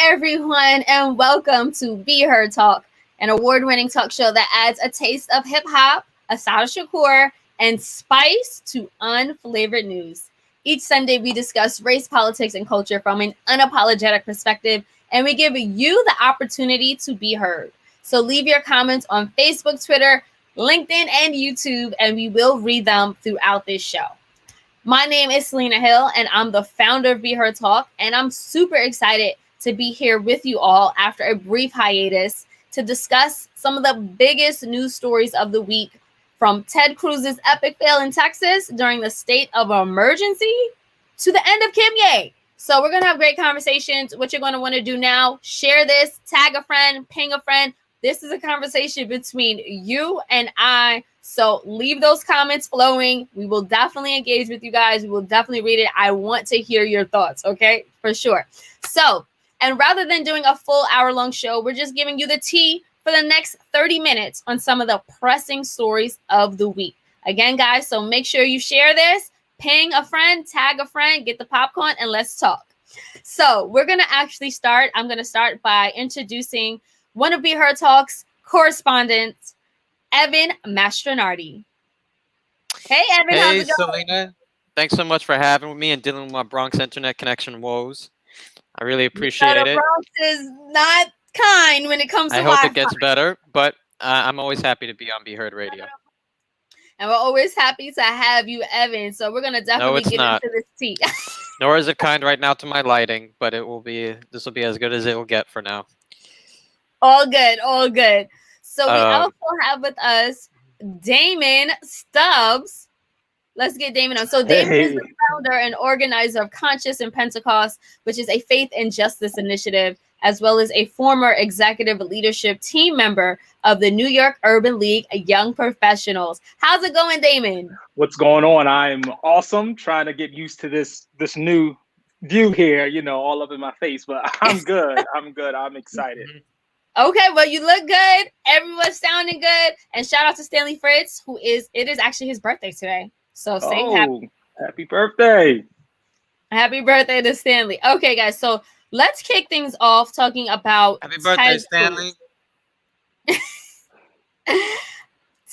everyone, and welcome to Be Her Talk, an award-winning talk show that adds a taste of hip-hop, a side of Shakur, and spice to unflavored news. Each Sunday, we discuss race, politics, and culture from an unapologetic perspective, and we give you the opportunity to be heard. So leave your comments on Facebook, Twitter, LinkedIn, and YouTube, and we will read them throughout this show. My name is Selena Hill, and I'm the founder of Be Her Talk, and I'm super excited to be here with you all after a brief hiatus to discuss some of the biggest news stories of the week, from Ted Cruz's epic fail in Texas during the state of emergency to the end of Kimye. So we're going to have great conversations. What you're going to want to do now, share this, tag a friend, ping a friend. This is a conversation between you and I. So leave those comments flowing. We will definitely engage with you guys. We will definitely read it. I want to hear your thoughts, okay? For sure. So, and rather than doing a full hour-long show, we're just giving you the tea for the next 30 minutes on some of the pressing stories of the week. Again, guys, so make sure you share this, ping a friend, tag a friend, get the popcorn, and let's talk. So we're going to actually start. I'm going to start by introducing one of Be Her Talk's correspondents, Evan Mastrondari. Hey, Evan. Hey, how's it going? Selena. Thanks so much for having me and dealing with my Bronx internet connection woes. I really appreciate The it. Bronx is not kind when it comes to I hope Wi-Fi. it gets better, but I'm always happy to be on Be Heard Radio. And we're always happy to have you, Evan. So we're going to definitely get into this tea. Nor is it kind right now to my lighting, but this will be as good as it will get for now. All good, all good. So we also have with us Damon Stubbs. Let's get Damon on. So Damon is the founder and organizer of Conscious in Pentecost, which is a faith and justice initiative, as well as a former executive leadership team member of the New York Urban League Young Professionals. How's it going, Damon? What's going on? I'm awesome. Trying to get used to this new view here, all up in my face, but I'm good. I'm excited. Okay, well, you look good. Everyone's sounding good. And shout out to Stanley Fritz, it is actually his birthday today. So happy birthday. Happy birthday to Stanley. Okay, guys, so let's kick things off talking about Happy birthday, Stanley.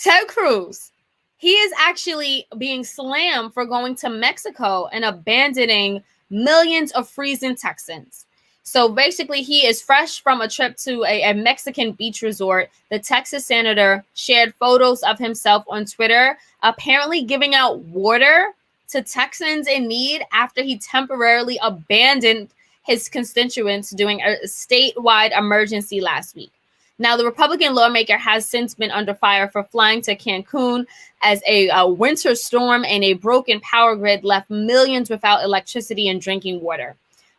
Ted Cruz. He is actually being slammed for going to Mexico and abandoning millions of freezing Texans. So basically, he is fresh from a trip to a Mexican beach resort. The Texas senator shared photos of himself on Twitter, apparently giving out water to Texans in need after he temporarily abandoned his constituents during a statewide emergency last week. Now, the Republican lawmaker has since been under fire for flying to Cancun as a winter storm and a broken power grid left millions without electricity and drinking water.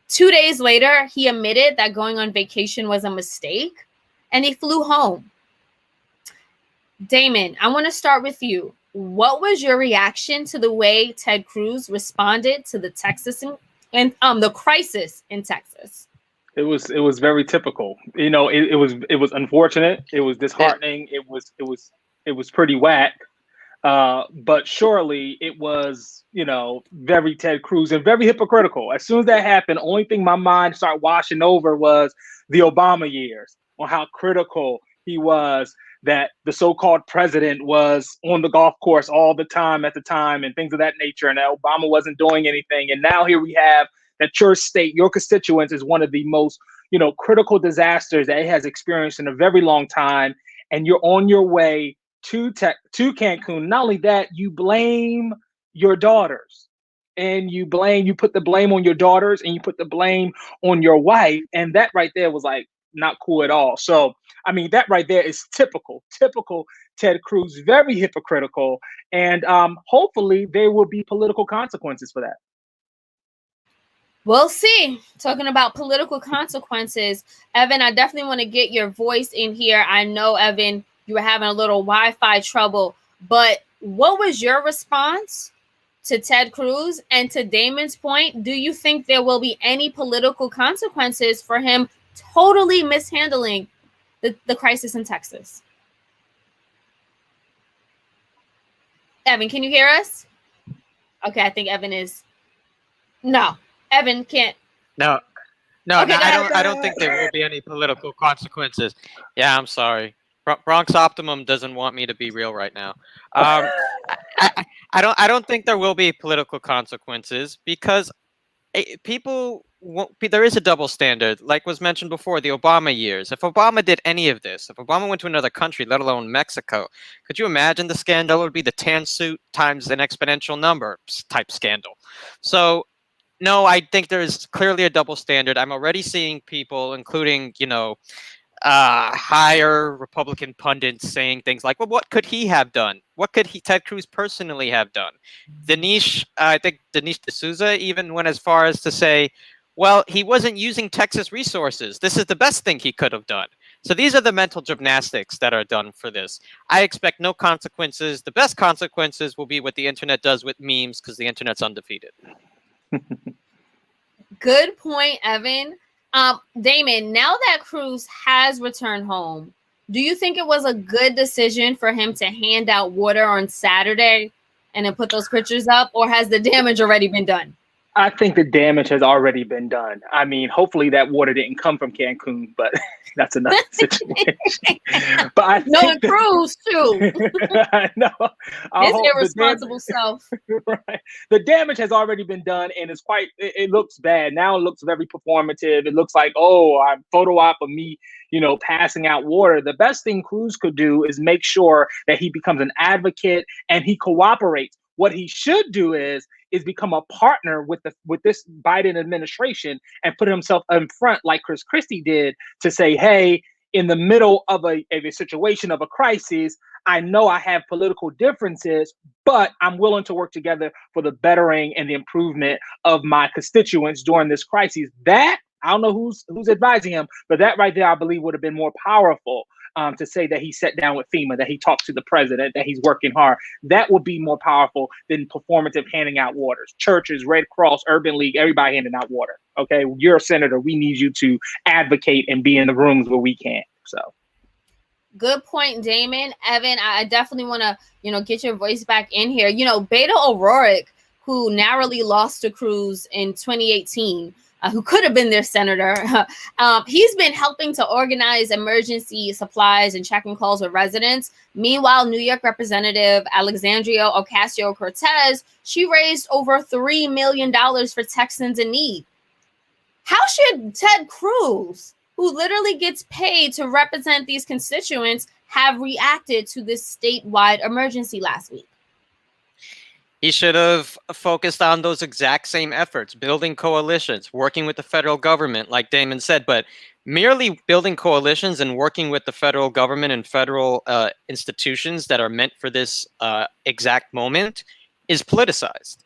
2 days later, he admitted that going on vacation was a mistake, and he flew home. Damon, I want to start with you. What was your reaction to the way Ted Cruz responded to the the crisis in Texas? It was very typical. It was unfortunate. It was disheartening. It was pretty whack. But surely it was, very Ted Cruz and very hypocritical. As soon as that happened, only thing my mind started washing over was the Obama years, on how critical he was that the so-called president was on the golf course all the time at the time and things of that nature, and that Obama wasn't doing anything. And now here we have that your state, your constituents, is one of the most, critical disasters that it has experienced in a very long time. And you're on your way to Cancun. Not only that, you blame your daughters, and you put the blame on your daughters, and you put the blame on your wife. And that right there was like not cool at all. So, I mean, that right there is typical Ted Cruz, very hypocritical. And hopefully there will be political consequences for that. We'll see. Talking about political consequences, Evan, I definitely want to get your voice in here. I know, Evan, you were having a little Wi-Fi trouble, but what was your response to Ted Cruz? And to Damon's point, do you think there will be any political consequences for him totally mishandling the crisis in Texas? Evan, can you hear us? Okay, I think Evan is... No, Evan can't. No. No, Okay, no, go ahead. I don't think there will be any political consequences. Yeah, I'm sorry. Bronx Optimum doesn't want me to be real right now. Um, I don't think there will be political consequences because people won't be, there is a double standard, like was mentioned before, the Obama years. If Obama did any of this, if Obama went to another country, let alone Mexico, could you imagine the scandal? It would be the tan suit times an exponential number type scandal. So no, I think there's clearly a double standard. I'm already seeing people, including, higher Republican pundits saying things like, well, what could he have done? What could Ted Cruz personally have done? I think Denise D'Souza even went as far as to say, well, he wasn't using Texas resources. This is the best thing he could have done. So these are the mental gymnastics that are done for this. I expect no consequences. The best consequences will be what the internet does with memes because the internet's undefeated. Good point, Evan. Damon, now that Cruz has returned home, do you think it was a good decision for him to hand out water on Saturday and then put those pictures up, or has the damage already been done? I think the damage has already been done. I mean, hopefully that water didn't come from Cancun, but that's another situation. But I think Cruz too. I know. His irresponsible self. Right. The damage has already been done, and it's quite. It looks bad now. It looks very performative. It looks like, oh, I'm photo op of me, passing out water. The best thing Cruz could do is make sure that he becomes an advocate and he cooperates. What he should do is become a partner with this Biden administration and put himself in front like Chris Christie did to say, hey, in the middle of a situation of a crisis, I know I have political differences, but I'm willing to work together for the bettering and the improvement of my constituents during this crisis. That, I don't know who's advising him, but that right there, I believe, would have been more powerful. To say that he sat down with FEMA, that he talked to the president, that he's working hard. That would be more powerful than performative handing out waters. Churches, Red Cross, Urban League, everybody handing out water. Okay, you're a senator. We need you to advocate and be in the rooms where we can. So, good point, Damon. Evan, I definitely want to, get your voice back in here. Beto O'Rourke, who narrowly lost to Cruz in 2018, who could have been their senator. He's been helping to organize emergency supplies and checking calls with residents. Meanwhile, New York Representative Alexandria Ocasio-Cortez, she raised over $3 million for Texans in need. How should Ted Cruz, who literally gets paid to represent these constituents, have reacted to this statewide emergency last week? He should have focused on those exact same efforts, building coalitions, working with the federal government, like Damon said. But merely building coalitions and working with the federal government and federal institutions that are meant for this exact moment is politicized.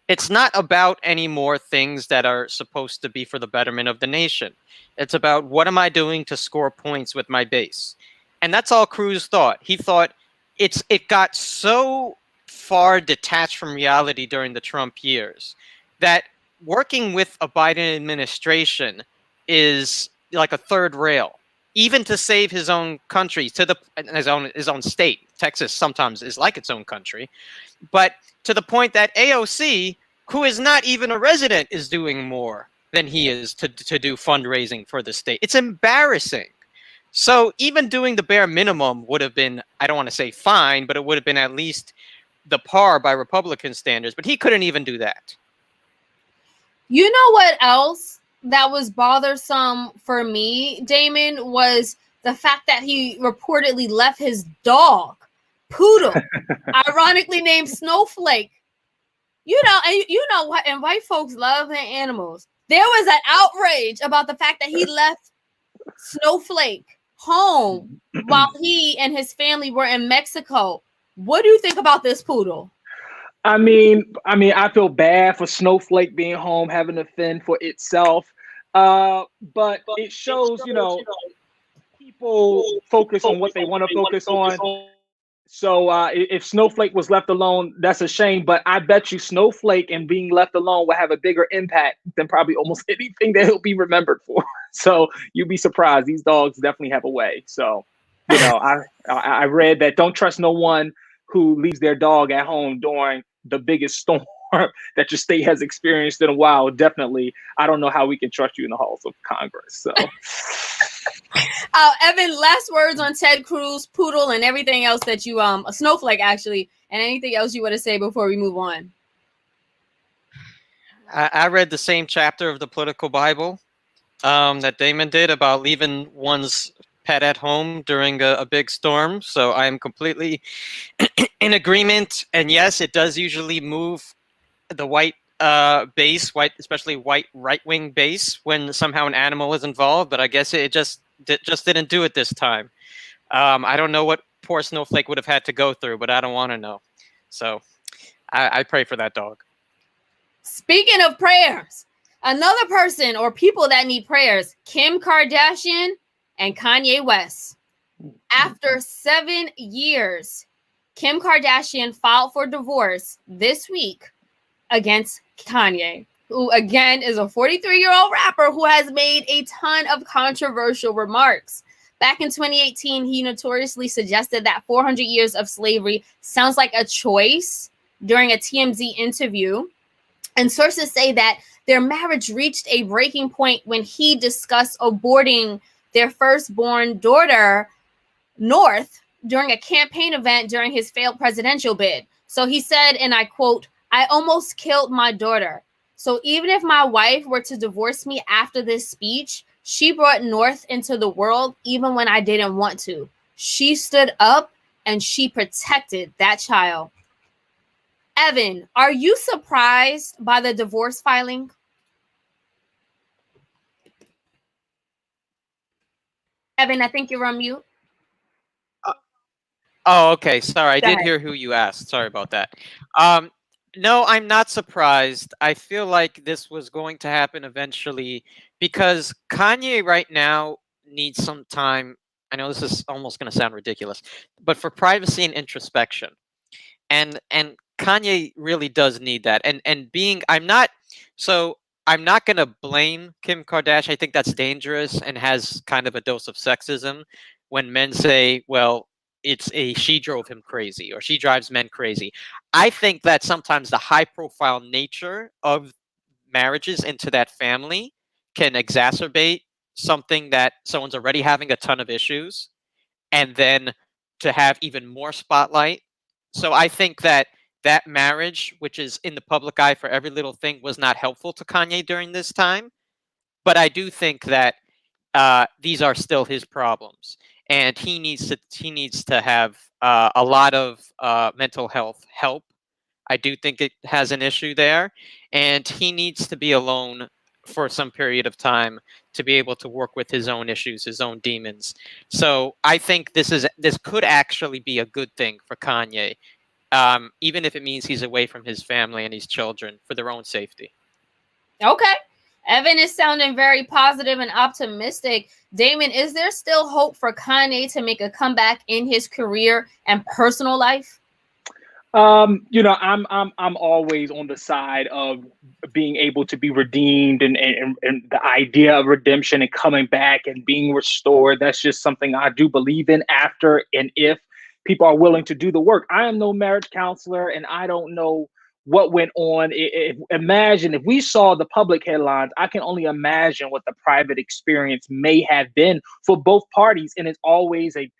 It's not about any more things that are supposed to be for the betterment of the nation. It's about what am I doing to score points with my base. And that's all Cruz thought. He thought it got so far detached from reality during the Trump years that working with a Biden administration is like a third rail, even to save his own country, his own state. Texas sometimes is like its own country, but to the point that AOC, who is not even a resident, is doing more than he is to do fundraising for the state. It's embarrassing. So even doing the bare minimum would have been, I don't want to say fine, but it would have been at least the par by Republican standards, but he couldn't even do that. You know what else that was bothersome for me, Damon, was the fact that he reportedly left his dog, Poodle, ironically named Snowflake. And white folks love their animals. There was an outrage about the fact that he left Snowflake home while he and his family were in Mexico. What do you think about this poodle? I mean, I feel bad for Snowflake being home, having to fend for itself. But it shows, people focus on what they want to focus on. So if Snowflake was left alone, that's a shame. But I bet you Snowflake and being left alone will have a bigger impact than probably almost anything that he'll be remembered for. So you'd be surprised. These dogs definitely have a way. So, I read that don't trust no one who leaves their dog at home during the biggest storm that your state has experienced in a while, definitely, I don't know how we can trust you in the halls of Congress. So, Evan, last words on Ted Cruz, Poodle, and everything else that you a Snowflake actually, and anything else you want to say before we move on. I read the same chapter of the political Bible that Damon did about leaving one's pet at home during a big storm. So I am completely in agreement. And yes, it does usually move the white base, especially white right-wing base, when somehow an animal is involved. But I guess it just didn't do it this time. I don't know what poor Snowflake would have had to go through, but I don't want to know. So I pray for that dog. Speaking of prayers, another person or people that need prayers, Kim Kardashian and Kanye West. After 7 years, Kim Kardashian filed for divorce this week against Kanye, who again is a 43-year-old rapper who has made a ton of controversial remarks. Back in 2018, he notoriously suggested that 400 years of slavery sounds like a choice during a TMZ interview. And sources say that their marriage reached a breaking point when he discussed aborting their firstborn daughter, North, during a campaign event during his failed presidential bid. So he said, and I quote, "I almost killed my daughter. So even if my wife were to divorce me after this speech, she brought North into the world even when I didn't want to. She stood up and she protected that child." Evan, are you surprised by the divorce filing? Evan, I think you're on mute. Oh, okay. Sorry, I Go did ahead. hear who you asked. Sorry about that. No, I'm not surprised. I feel like this was going to happen eventually because Kanye right now needs some time. I know this is almost going to sound ridiculous, but for privacy and introspection. And Kanye really does need that. And being I'm not going to blame Kim Kardashian. I think that's dangerous and has kind of a dose of sexism when men say, well, she drove him crazy or she drives men crazy. I think that sometimes the high profile nature of marriages into that family can exacerbate something that someone's already having a ton of issues, and then to have even more spotlight. So I think that marriage, which is in the public eye for every little thing, was not helpful to Kanye during this time. But I do think that these are still his problems, and he needs to have a lot of mental health help. I do think it has an issue there, and he needs to be alone for some period of time to be able to work with his own issues, his own demons. So I think this could actually be a good thing for Kanye, even if it means he's away from his family and his children for their own safety. Okay. Evan is sounding very positive and optimistic. Damon, is there still hope for Kanye to make a comeback in his career and personal life? I'm always on the side of being able to be redeemed and the idea of redemption and coming back and being restored. That's just something I do believe in after and if people are willing to do the work. I am no marriage counselor and I don't know what went on. Imagine if we saw the public headlines, I can only imagine what the private experience may have been for both parties. And it's always a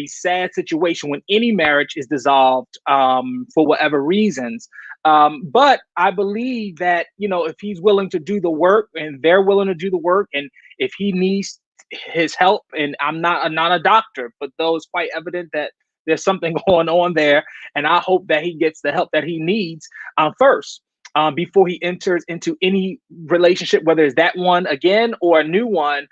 sad situation when any marriage is dissolved for whatever reasons. But I believe that, if he's willing to do the work and they're willing to do the work, and if he needs his help, and I'm not a doctor, but though it's quite evident that there's something going on there, and I hope that he gets the help that he needs first. Before he enters into any relationship, whether it's that one again or a new one.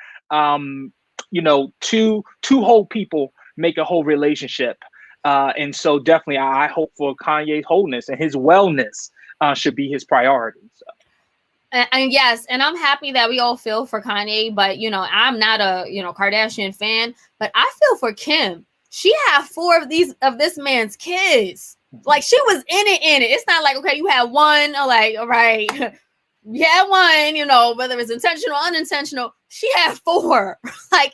Two whole people make a whole relationship. And so definitely I hope for Kanye's wholeness, and his wellness should be his priority. So. And yes, and I'm happy that we all feel for Kanye, but I'm not a Kardashian fan, but I feel for Kim. She had 4 of this man's kids. Like, she was in it. It's not like, okay, you had one, like, all right, you had one, whether it's intentional or unintentional. She had 4.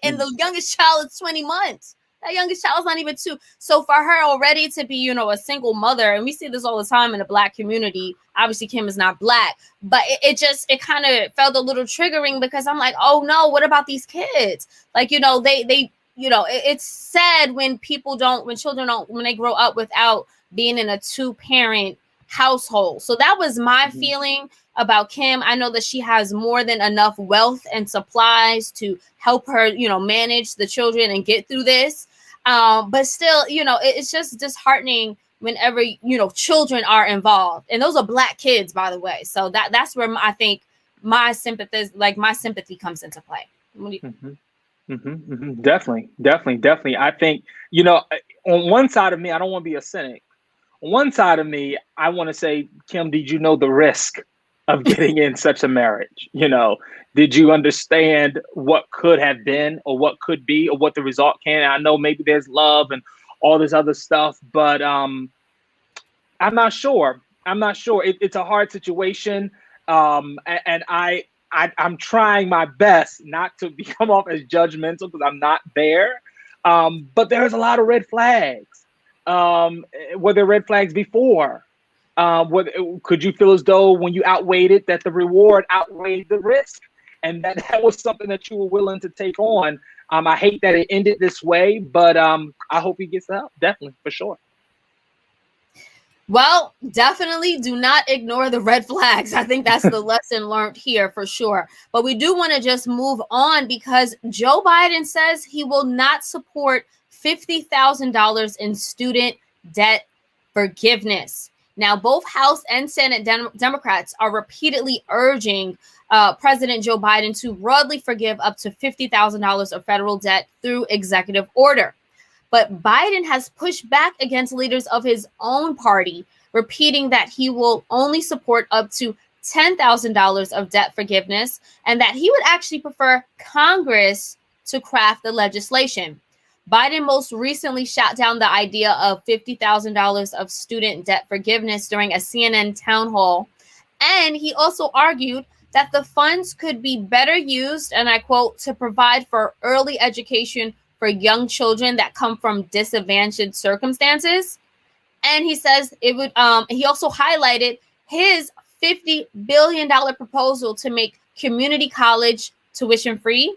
And the youngest child is 20 months. That youngest child's not even 2. So for her already to be, a single mother, and we see this all the time in the Black community, obviously Kim is not black, but it kind of felt a little triggering because I'm like, oh no, what about these kids? Like, they it's sad when children don't, when they grow up without being in a 2-parent household. So that was my feeling about Kim. I know that she has more than enough wealth and supplies to help her, manage the children and get through this. But still, it's just disheartening whenever, children are involved. And those are black kids, by the way. So that's where I think my sympathy comes into play. Definitely. I think, on one side of me, I don't want to be a cynic. On one side of me, I want to say, Kim, did you know the risk of getting in such a marriage? Did you understand what could have been or what could be or what the result can? I know maybe there's love and all this other stuff, but I'm not sure. It's a hard situation. And I'm trying my best not to come off as judgmental because I'm not there. But there's a lot of red flags. Were there red flags before? Could you feel as though when you outweighed it, that the reward outweighed the risk? And that was something that you were willing to take on. I hate that it ended this way, but I hope he gets out. Definitely, for sure. Well, definitely do not ignore the red flags. I think that's the lesson learned here for sure. But we do want to just move on because Joe Biden says he will not support $50,000 in student debt forgiveness. Now, both House and Senate Democrats are repeatedly urging President Joe Biden to broadly forgive up to $50,000 of federal debt through executive order. But Biden has pushed back against leaders of his own party, repeating that he will only support up to $10,000 of debt forgiveness and that he would actually prefer Congress to craft the legislation. Biden most recently shot down the idea of $50,000 of student debt forgiveness during a CNN town hall. And he also argued that the funds could be better used, and I quote, to provide for early education for young children that come from disadvantaged circumstances. And he says it would, he also highlighted his $50 billion proposal to make community college tuition free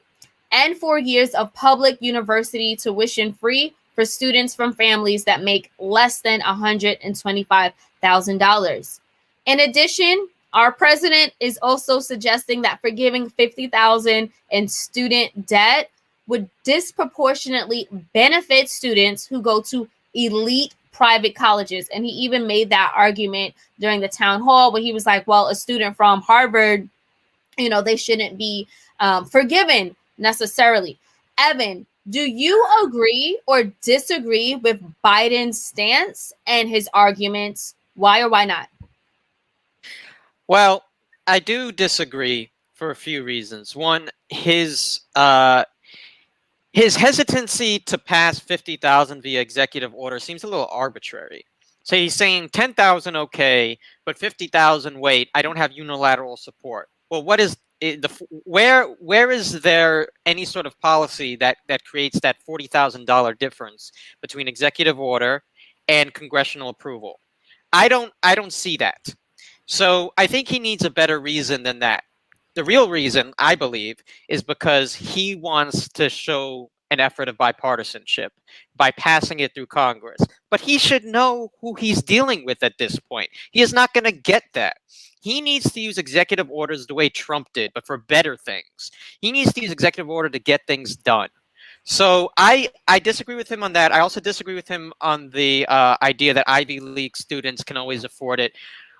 and 4 years of public university tuition free for students from families that make less than $125,000. In addition, our president is also suggesting that forgiving $50,000 in student debt would disproportionately benefit students who go to elite private colleges. And he even made that argument during the town hall where he was like, well, a student from Harvard, they shouldn't be forgiven necessarily. Evan, do you agree or disagree with Biden's stance and his arguments? Why or why not? Well, I do disagree for a few reasons. One, his hesitancy to pass 50,000 via executive order seems a little arbitrary. So he's saying 10,000 okay, but 50,000 wait, I don't have unilateral support. Well, what is where is there any sort of policy that creates that $40,000 difference between executive order and congressional approval? I don't see that. So I think he needs a better reason than that. The real reason, I believe, is because he wants to show an effort of bipartisanship by passing it through Congress. But he should know who he's dealing with at this point. He is not going to get that. He needs to use executive orders the way Trump did, but for better things. He needs to use executive order to get things done. So I disagree with him on that. I also disagree with him on the idea that Ivy League students can always afford it.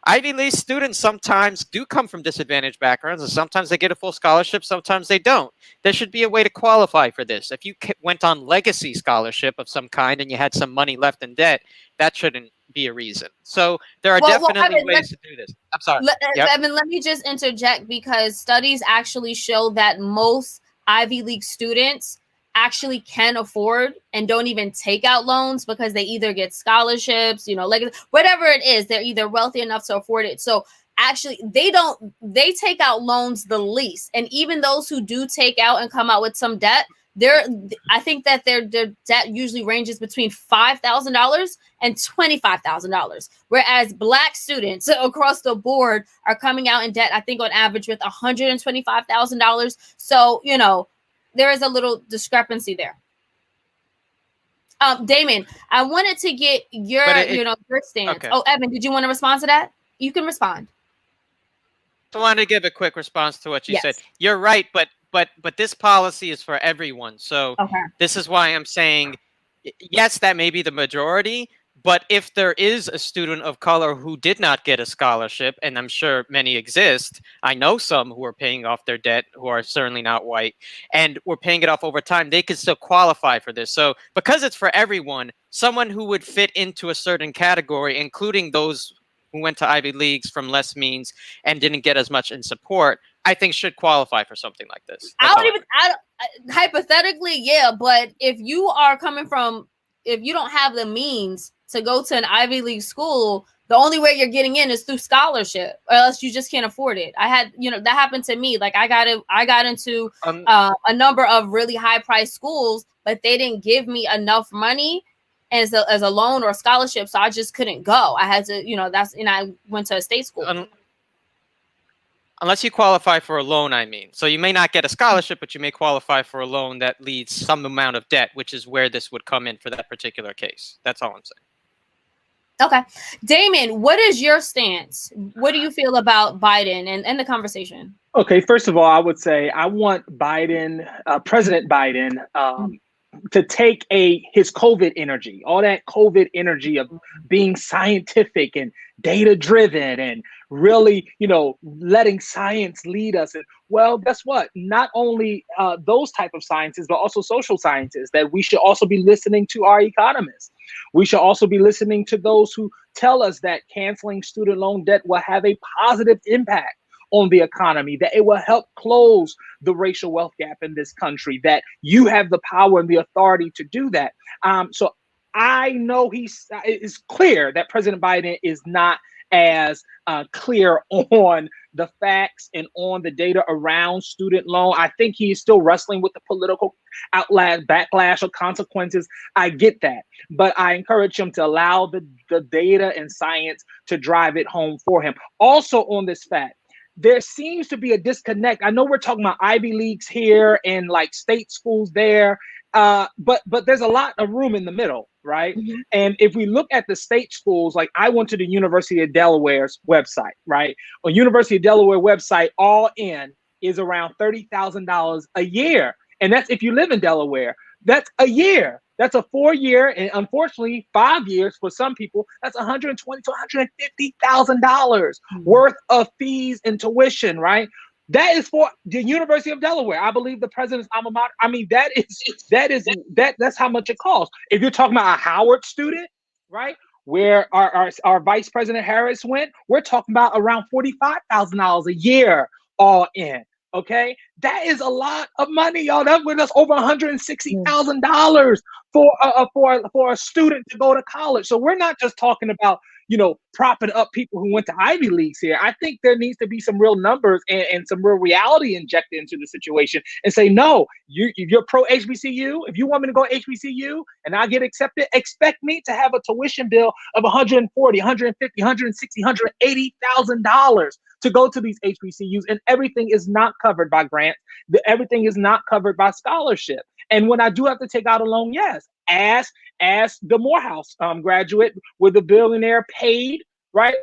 Ivy League students sometimes do come from disadvantaged backgrounds, and sometimes they get a full scholarship, sometimes they don't. There should be a way to qualify for this. If you went on legacy scholarship of some kind and you had some money left in debt, that shouldn't be a reason. So there are definitely ways to do this. I'm sorry. Evan, let me just interject because studies actually show that most Ivy League students actually can afford and don't even take out loans because they either get scholarships, like whatever it is, they're either wealthy enough to afford it. So actually they take out loans the least. And even those who do take out and come out with some debt, I think that their debt usually ranges between $5,000 and $25,000, whereas Black students across the board are coming out in debt, I think on average with $125,000. So, you know, there is a little discrepancy there. Damon, I wanted to get your your stance. Okay. Oh, Evan, did you want to respond to that? You can respond. I wanted to give a quick response to what you said. You're right, but this policy is for everyone. So this is why I'm saying, yes, that may be the majority, but if there is a student of color who did not get a scholarship, and I'm sure many exist, I know some who are paying off their debt who are certainly not white, and we're paying it off over time, they could still qualify for this. So because it's for everyone, someone who would fit into a certain category, including those who went to Ivy Leagues from less means and didn't get as much in support, I think should qualify for something like this. Hypothetically, yeah, but if you are coming from, if you don't have the means to go to an Ivy League school, the only way you're getting in is through scholarship, or else you just can't afford it. I had, that happened to me. Like I got into a number of really high priced schools, but they didn't give me enough money as a loan or a scholarship, so I just couldn't go. I had to, I went to a state school. Unless you qualify for a loan, I mean. So you may not get a scholarship, but you may qualify for a loan that leads some amount of debt, which is where this would come in for that particular case. That's all I'm saying. Okay. Damon, what is your stance? What do you feel about Biden and the conversation? Okay, first of all, I would say I want Biden, President Biden, to take his COVID energy, all that COVID energy of being scientific and data driven and really, letting science lead us. And well, guess what? Not only those type of sciences, but also social sciences, that we should also be listening to our economists. We should also be listening to those who tell us that canceling student loan debt will have a positive impact on the economy, that it will help close the racial wealth gap in this country, that you have the power and the authority to do that. So I know it's clear that President Biden is not as clear on the facts and on the data around student loan. I think he is still wrestling with the political backlash or consequences. I get that, but I encourage him to allow the data and science to drive it home for him. Also on this fact, there seems to be a disconnect. I know we're talking about Ivy Leagues here and like state schools there, but there's a lot of room in the middle, right? Mm-hmm. And if we look at the state schools, like I went to the University of Delaware's website, right? On University of Delaware website, all in is around $30,000 a year. And that's if you live in Delaware. That's a year. That's a 4-year, and unfortunately 5 years for some people. That's $120,000 to $150,000 worth of fees and tuition, right? That is for the University of Delaware. I believe the president's alma mater. I mean, that's how much it costs. If you're talking about a Howard student, right, where our Vice President Harris went, we're talking about around $45,000 a year all in. Okay, that is a lot of money, y'all. That's over $160,000 for a student to go to college. So we're not just talking about propping up people who went to Ivy Leagues here. I think there needs to be some real numbers and some real reality injected into the situation and say, no, you're pro HBCU. If you want me to go HBCU and I get accepted, expect me to have a tuition bill of $140,000, $150,000, $160,000, $180,000 to go to these HBCUs, and everything is not covered by grants. Everything is not covered by scholarship. And when I do have to take out a loan, yes, ask the Morehouse graduate with the billionaire paid, right?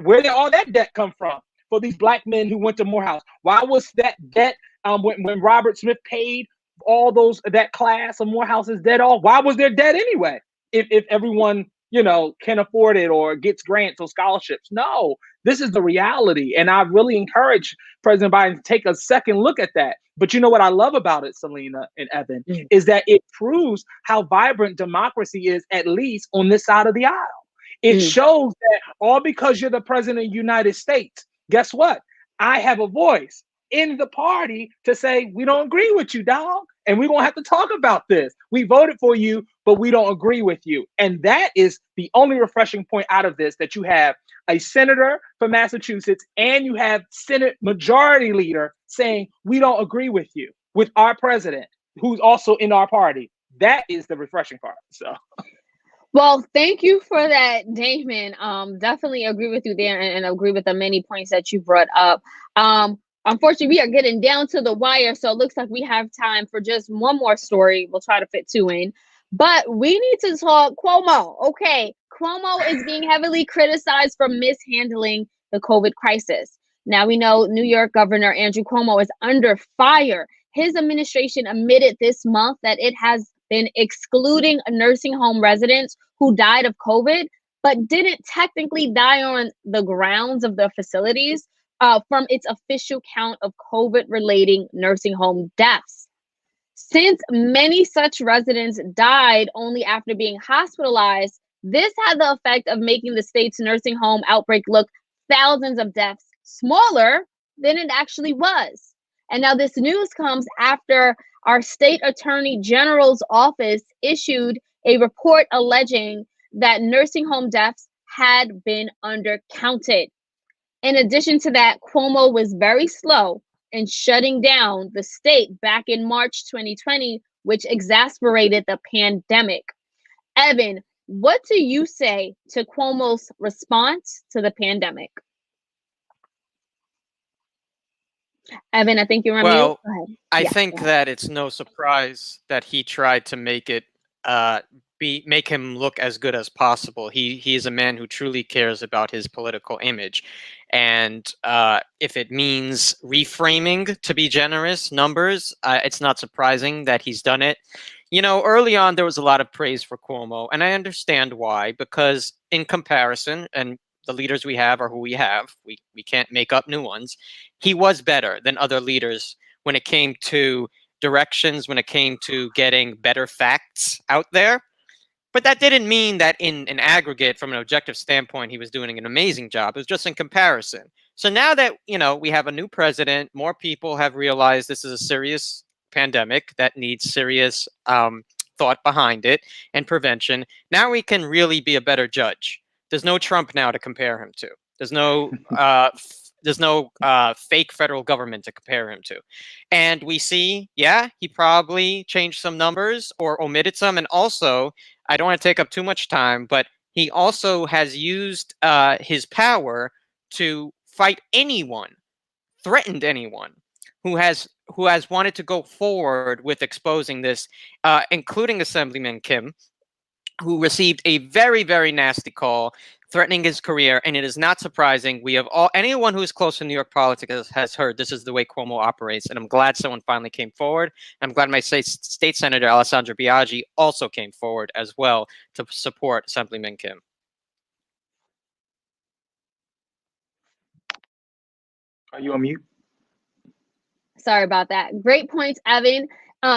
Where did all that debt come from for these Black men who went to Morehouse? Why was that debt when Robert Smith paid all that class of Morehouse's debt off? Why was there debt anyway? If everyone can afford it or gets grants or scholarships? No, this is the reality. And I really encourage President Biden to take a second look at that. But you know what I love about it, Selena and Evan, is that it proves how vibrant democracy is, at least on this side of the aisle. It shows that all because you're the president of the United States, guess what? I have a voice in the party to say, we don't agree with you, dog. And we're going to have to talk about this. We voted for you, but we don't agree with you. And that is the only refreshing point out of this, that you have a senator from Massachusetts and you have Senate Majority Leader saying, we don't agree with you, with our president. who's also in our party. That is the refreshing part. So, Well, thank you for that, Damon. Definitely agree with you there, and agree with the many points that you brought up. Unfortunately, we are getting down to the wire, so it looks like we have time for just one more story. We'll try to fit two in, but we need to talk Cuomo. Okay, Cuomo is being heavily criticized for mishandling the COVID crisis. Now we know New York Governor Andrew Cuomo is under fire. His administration admitted this month that it has been excluding nursing home residents who died of COVID, but didn't technically die on the grounds of the facilities from its official count of COVID-relating nursing home deaths. Since many such residents died only after being hospitalized, this had the effect of making the state's nursing home outbreak look thousands of deaths smaller than it actually was. And now this news comes after our state attorney general's office issued a report alleging that nursing home deaths had been undercounted. In addition to that, Cuomo was very slow in shutting down the state back in March 2020, which exasperated the pandemic. Evan, what do you say to Cuomo's response to the pandemic? Evan, I think you're on mute. Well, Go ahead. I Yeah, think go ahead. that it's no surprise that he tried to make it make him look as good as possible. He is a man who truly cares about his political image, and if it means reframing to be generous numbers, it's not surprising that he's done it. You know, early on there was a lot of praise for Cuomo, and I understand why, because in comparison, and the leaders we have are who we have. We can't make up new ones. He was better than other leaders when it came to directions, when it came to getting better facts out there. But that didn't mean that in an aggregate, from an objective standpoint, he was doing an amazing job. It was just in comparison. So now that, you know, we have a new president, more people have realized this is a serious pandemic that needs serious thought behind it and prevention. Now we can really be a better judge. There's no Trump now to compare him to. There's no fake federal government to compare him to. And we see, yeah, he probably changed some numbers or omitted some. And also, I don't want to take up too much time, but he also has used his power to fight anyone, threatened anyone who has wanted to go forward with exposing this, including Assemblyman Kim, who received a very, very nasty call threatening his career. And it is not surprising. We have anyone who is close to New York politics has heard this is the way Cuomo operates. And I'm glad someone finally came forward. I'm glad my state senator, Alessandra Biaggi, also came forward as well to support Assemblyman Kim. are you on mute? Sorry about that. Great points, Evan.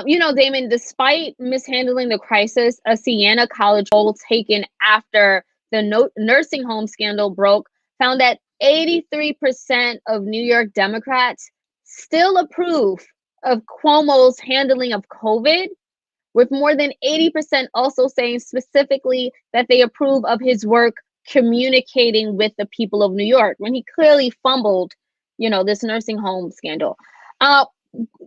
You know, Damon, despite mishandling the crisis, a Siena College poll taken after the nursing home scandal broke found that 83% of New York Democrats still approve of Cuomo's handling of COVID, with more than 80% also saying specifically that they approve of his work communicating with the people of New York when he clearly fumbled, you know, this nursing home scandal.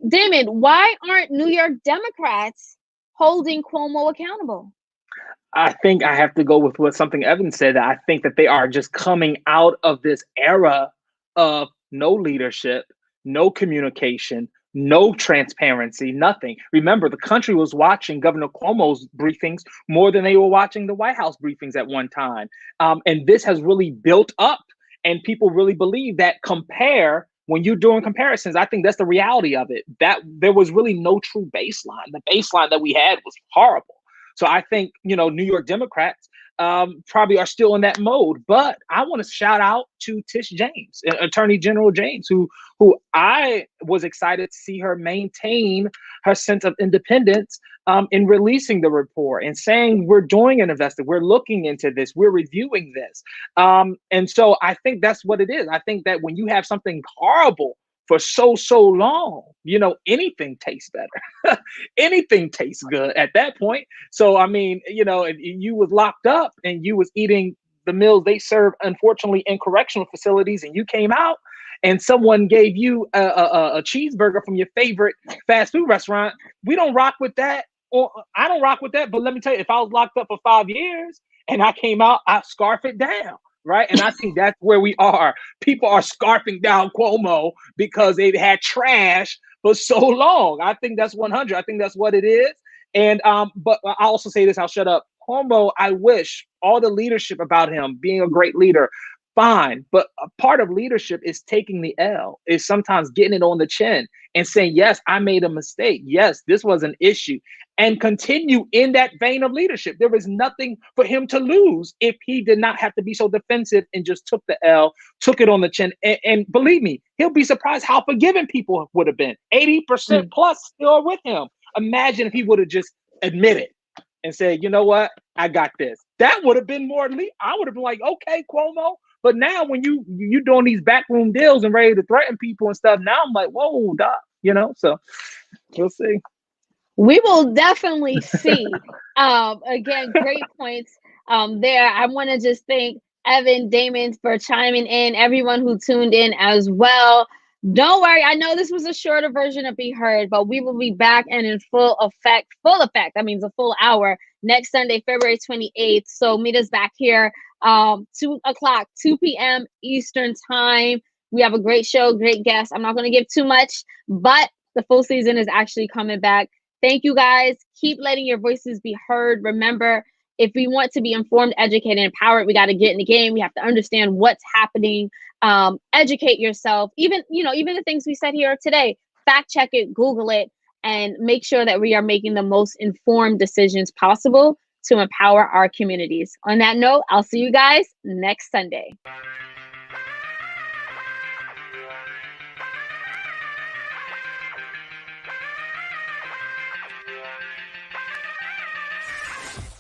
Damon, why aren't New York Democrats holding Cuomo accountable? I think I have to go with what something Evan said. I think that they are just coming out of this era of no leadership, no communication, no transparency, nothing. Remember, the country was watching Governor Cuomo's briefings more than they were watching the White House briefings at one time. And this has really built up, and people really believe that when you're doing comparisons, I think that's the reality of it, that there was really no true baseline. The baseline that we had was horrible. So I think, you know, New York Democrats probably are still in that mode. But I want to shout out to Tish James, Attorney General James, who I was excited to see her maintain her sense of independence in releasing the report and saying we're doing an investigation, we're looking into this, we're reviewing this. And so I think that's what it is. I think that when you have something horrible for so long, you know, anything tastes better. Anything tastes good at that point. So, I mean, you know, you was locked up and you was eating the meals they serve, unfortunately, in correctional facilities, and you came out, and someone gave you a cheeseburger from your favorite fast food restaurant, we don't rock with that. Or I don't rock with that. But let me tell you, if I was locked up for 5 years and I came out, I scarf it down. Right. And I think that's where we are. People are scarfing down Cuomo because they've had trash for so long. I think that's 100. I think that's what it is. And but I'll also say this, I'll shut up. Cuomo, I wish all the leadership about him being a great leader, fine. But a part of leadership is taking the L, is sometimes getting it on the chin and saying, yes, I made a mistake. Yes, this was an issue. And continue in that vein of leadership. There was nothing for him to lose if he did not have to be so defensive and just took the L, took it on the chin. And believe me, he'll be surprised how forgiving people would have been. 80% plus still with him. Imagine if he would have just admitted and said, you know what, I got this. That would have been more elite. I would have been like, okay, Cuomo. But now when you doing these backroom deals and ready to threaten people and stuff, now I'm like, whoa, doc, so we'll see. We will definitely see. Again, great points there. I want to just thank Evan, Damon for chiming in, everyone who tuned in as well. Don't worry, I know this was a shorter version of Be Heard, but we will be back and in full effect. That means a full hour next Sunday, February 28th. So meet us back here, 2 o'clock, 2 p.m. Eastern time. We have a great show, great guests. I'm not going to give too much, but the full season is actually coming back. Thank you guys. Keep letting your voices be heard. Remember, if we want to be informed, educated, and empowered, we got to get in the game. We have to understand what's happening. Educate yourself. Even the things we said here today, fact check it, Google it, and make sure that we are making the most informed decisions possible to empower our communities. On that note, I'll see you guys next Sunday.